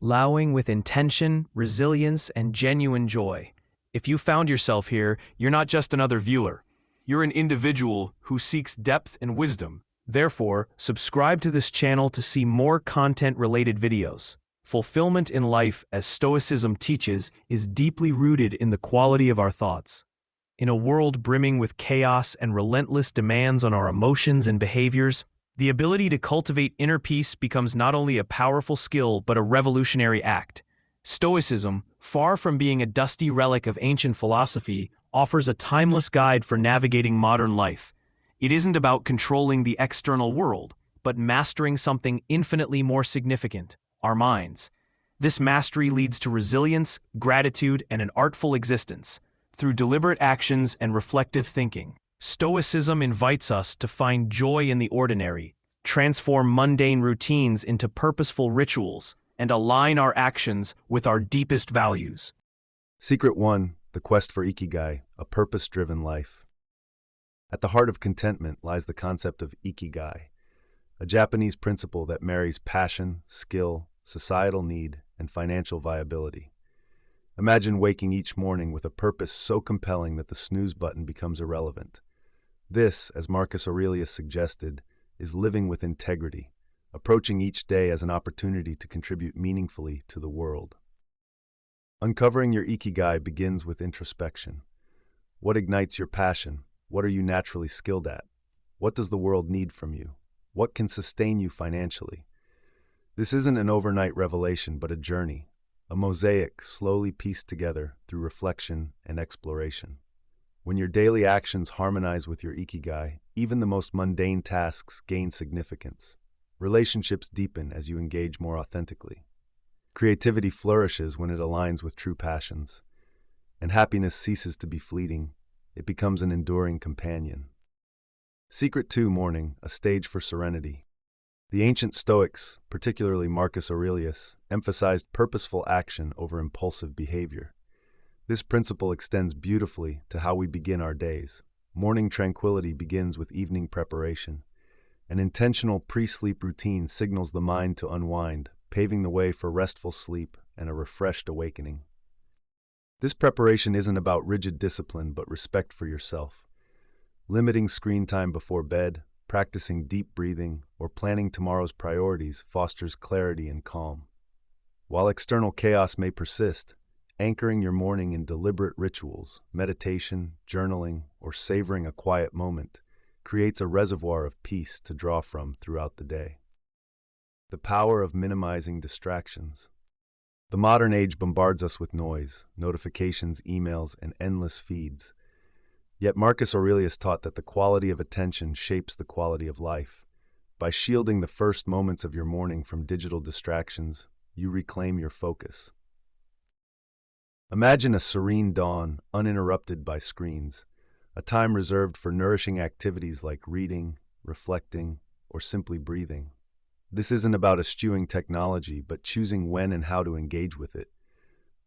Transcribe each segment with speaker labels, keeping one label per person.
Speaker 1: allowing with intention, resilience, and genuine joy. If you found yourself here, you're not just another viewer. You're an individual who seeks depth and wisdom. Therefore, subscribe to this channel to see more content-related videos. Fulfillment in life, as Stoicism teaches, is deeply rooted in the quality of our thoughts. In a world brimming with chaos and relentless demands on our emotions and behaviors, the ability to cultivate inner peace becomes not only a powerful skill but a revolutionary act. Stoicism, far from being a dusty relic of ancient philosophy, offers a timeless guide for navigating modern life. It isn't about controlling the external world, but mastering something infinitely more significant: our minds. This mastery leads to resilience, gratitude, and an artful existence. Through deliberate actions and reflective thinking, Stoicism invites us to find joy in the ordinary, transform mundane routines into purposeful rituals, and align our actions with our deepest values.
Speaker 2: Secret 1. The quest for Ikigai, a purpose-driven life. At the heart of contentment lies the concept of Ikigai, a Japanese principle that marries passion, skill, societal need, and financial viability. Imagine waking each morning with a purpose so compelling that the snooze button becomes irrelevant. This, as Marcus Aurelius suggested, is living with integrity, approaching each day as an opportunity to contribute meaningfully to the world. Uncovering your Ikigai begins with introspection. What ignites your passion? What are you naturally skilled at? What does the world need from you? What can sustain you financially? This isn't an overnight revelation, but a journey, a mosaic slowly pieced together through reflection and exploration. When your daily actions harmonize with your Ikigai, even the most mundane tasks gain significance. Relationships deepen as you engage more authentically. Creativity flourishes when it aligns with true passions. And happiness ceases to be fleeting. It becomes an enduring companion. Secret 2. Morning, a stage for serenity. The ancient Stoics, particularly Marcus Aurelius, emphasized purposeful action over impulsive behavior. This principle extends beautifully to how we begin our days. Morning tranquility begins with evening preparation. An intentional pre-sleep routine signals the mind to unwind, paving the way for restful sleep and a refreshed awakening. This preparation isn't about rigid discipline but respect for yourself. Limiting screen time before bed, practicing deep breathing, or planning tomorrow's priorities fosters clarity and calm. While external chaos may persist, anchoring your morning in deliberate rituals, meditation, journaling, or savoring a quiet moment creates a reservoir of peace to draw from throughout the day. The power of minimizing distractions. The modern age bombards us with noise, notifications, emails, and endless feeds. Yet Marcus Aurelius taught that the quality of attention shapes the quality of life. By shielding the first moments of your morning from digital distractions, you reclaim your focus. Imagine a serene dawn, uninterrupted by screens, a time reserved for nourishing activities like reading, reflecting, or simply breathing. This isn't about eschewing technology, but choosing when and how to engage with it.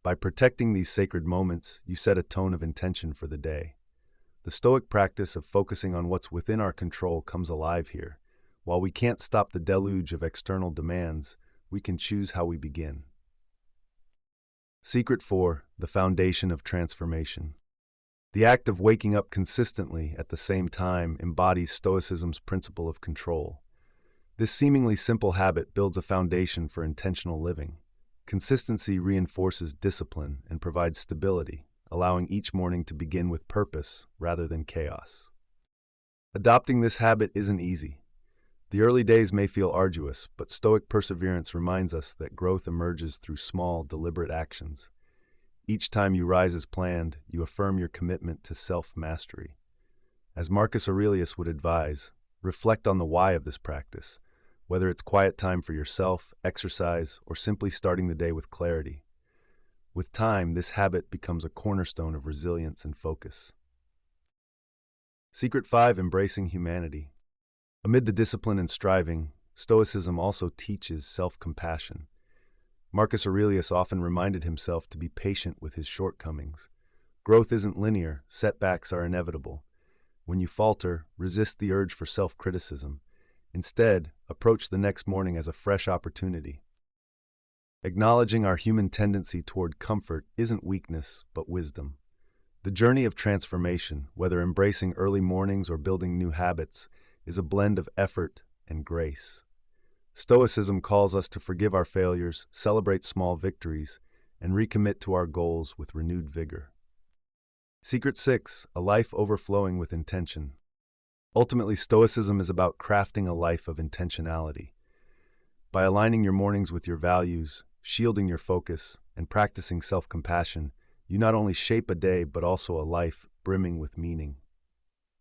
Speaker 2: By protecting these sacred moments, you set a tone of intention for the day. The Stoic practice of focusing on what's within our control comes alive here. While we can't stop the deluge of external demands, we can choose how we begin. Secret 4. The foundation of transformation. The act of waking up consistently at the same time embodies Stoicism's principle of control. This seemingly simple habit builds a foundation for intentional living. Consistency reinforces discipline and provides stability, allowing each morning to begin with purpose rather than chaos. Adopting this habit isn't easy. The early days may feel arduous, but Stoic perseverance reminds us that growth emerges through small, deliberate actions. Each time you rise as planned, you affirm your commitment to self-mastery. As Marcus Aurelius would advise, reflect on the why of this practice, whether it's quiet time for yourself, exercise, or simply starting the day with clarity. With time, this habit becomes a cornerstone of resilience and focus. Secret 5. Embracing humanity. Amid the discipline and striving, Stoicism also teaches self-compassion. Marcus Aurelius often reminded himself to be patient with his shortcomings. Growth isn't linear, setbacks are inevitable. When you falter, resist the urge for self-criticism. Instead, approach the next morning as a fresh opportunity. Acknowledging our human tendency toward comfort isn't weakness, but wisdom. The journey of transformation, whether embracing early mornings or building new habits, is a blend of effort and grace. Stoicism calls us to forgive our failures, celebrate small victories, and recommit to our goals with renewed vigor. Secret 6, a life overflowing with intention. Ultimately, Stoicism is about crafting a life of intentionality. By aligning your mornings with your values, shielding your focus, and practicing self-compassion, you not only shape a day but also a life brimming with meaning.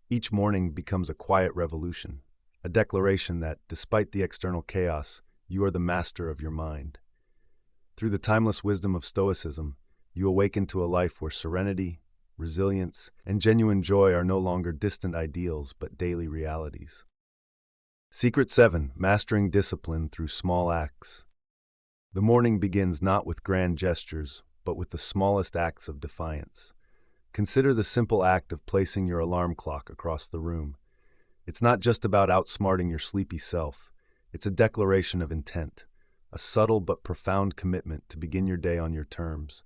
Speaker 2: Each morning becomes a quiet revolution, a declaration that, despite the external chaos, you are the master of your mind. Through the timeless wisdom of Stoicism, you awaken to a life where serenity, resilience, and genuine joy are no longer distant ideals but daily realities. Secret 7, mastering discipline through small acts. The morning begins not with grand gestures, but with the smallest acts of defiance. Consider the simple act of placing your alarm clock across the room. It's not just about outsmarting your sleepy self. It's a declaration of intent, a subtle but profound commitment to begin your day on your terms.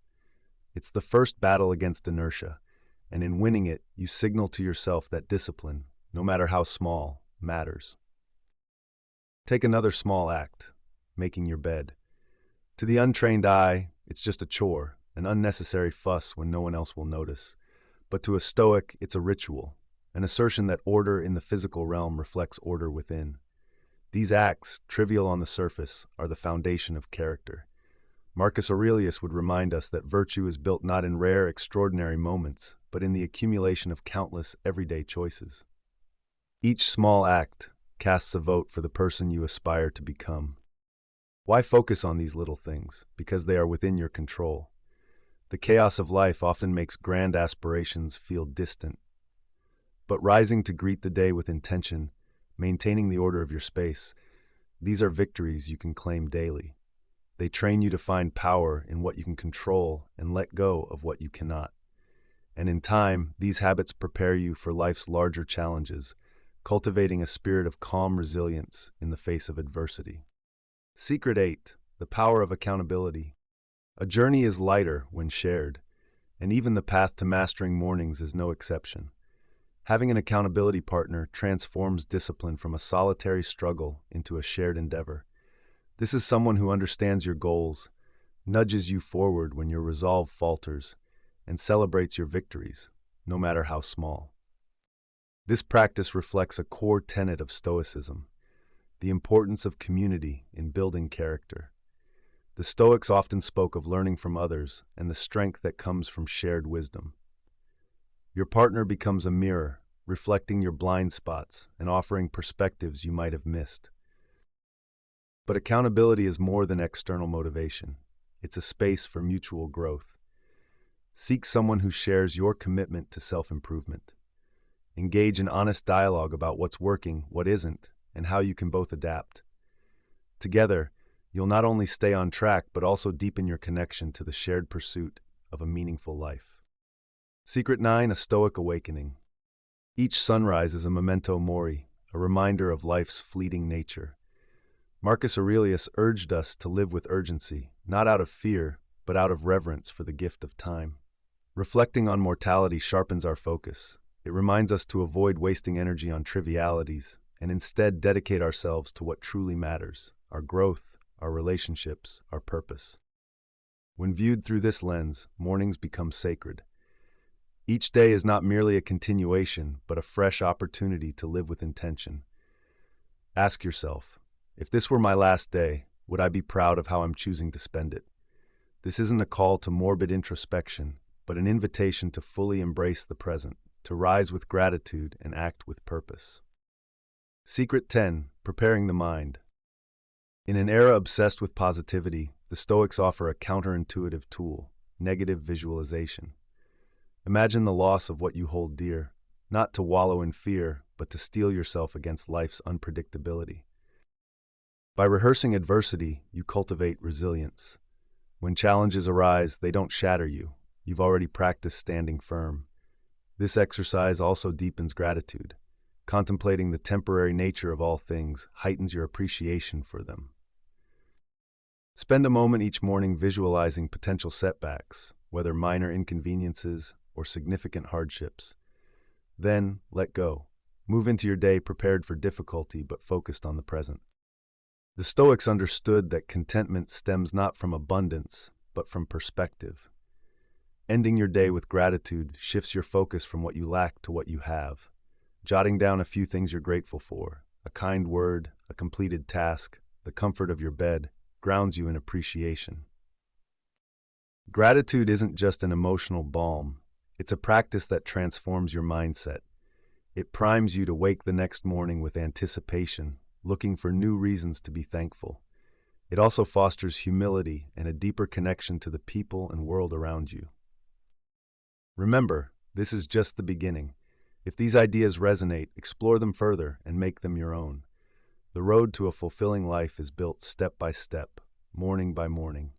Speaker 2: It's the first battle against inertia, and in winning it, you signal to yourself that discipline, no matter how small, matters. Take another small act, making your bed. To the untrained eye, it's just a chore, an unnecessary fuss when no one else will notice. But to a Stoic, it's a ritual, an assertion that order in the physical realm reflects order within. These acts, trivial on the surface, are the foundation of character. Marcus Aurelius would remind us that virtue is built not in rare, extraordinary moments, but in the accumulation of countless everyday choices. Each small act casts a vote for the person you aspire to become. Why focus on these little things? Because they are within your control. The chaos of life often makes grand aspirations feel distant. But rising to greet the day with intention, maintaining the order of your space, these are victories you can claim daily. They train you to find power in what you can control and let go of what you cannot. And in time, these habits prepare you for life's larger challenges, cultivating a spirit of calm resilience in the face of adversity. Secret 8, the power of accountability. A journey is lighter when shared, and even the path to mastering mornings is no exception. Having an accountability partner transforms discipline from a solitary struggle into a shared endeavor. This is someone who understands your goals, nudges you forward when your resolve falters, and celebrates your victories, no matter how small. This practice reflects a core tenet of Stoicism, the importance of community in building character. The Stoics often spoke of learning from others and the strength that comes from shared wisdom. Your partner becomes a mirror, reflecting your blind spots and offering perspectives you might have missed. But accountability is more than external motivation. It's a space for mutual growth. Seek someone who shares your commitment to self-improvement. Engage in honest dialogue about what's working, what isn't, and how you can both adapt. Together, you'll not only stay on track, but also deepen your connection to the shared pursuit of a meaningful life. Secret 9, a Stoic awakening. Each sunrise is a memento mori, a reminder of life's fleeting nature. Marcus Aurelius urged us to live with urgency, not out of fear, but out of reverence for the gift of time. Reflecting on mortality sharpens our focus. It reminds us to avoid wasting energy on trivialities and instead dedicate ourselves to what truly matters, our growth, our relationships, our purpose. When viewed through this lens, mornings become sacred. Each day is not merely a continuation, but a fresh opportunity to live with intention. Ask yourself, if this were my last day, would I be proud of how I'm choosing to spend it? This isn't a call to morbid introspection, but an invitation to fully embrace the present, to rise with gratitude and act with purpose. Secret 10, preparing the mind. In an era obsessed with positivity, the Stoics offer a counterintuitive tool, negative visualization. Imagine the loss of what you hold dear, not to wallow in fear, but to steel yourself against life's unpredictability. By rehearsing adversity, you cultivate resilience. When challenges arise, they don't shatter you. You've already practiced standing firm. This exercise also deepens gratitude. Contemplating the temporary nature of all things heightens your appreciation for them. Spend a moment each morning visualizing potential setbacks, whether minor inconveniences or significant hardships. Then, let go. Move into your day prepared for difficulty but focused on the present. The Stoics understood that contentment stems not from abundance, but from perspective. Ending your day with gratitude shifts your focus from what you lack to what you have. Jotting down a few things you're grateful for, a kind word, a completed task, the comfort of your bed, grounds you in appreciation. Gratitude isn't just an emotional balm, it's a practice that transforms your mindset. It primes you to wake the next morning with anticipation, looking for new reasons to be thankful. It also fosters humility and a deeper connection to the people and world around you. Remember, this is just the beginning. If these ideas resonate, explore them further and make them your own. The road to a fulfilling life is built step by step, morning by morning.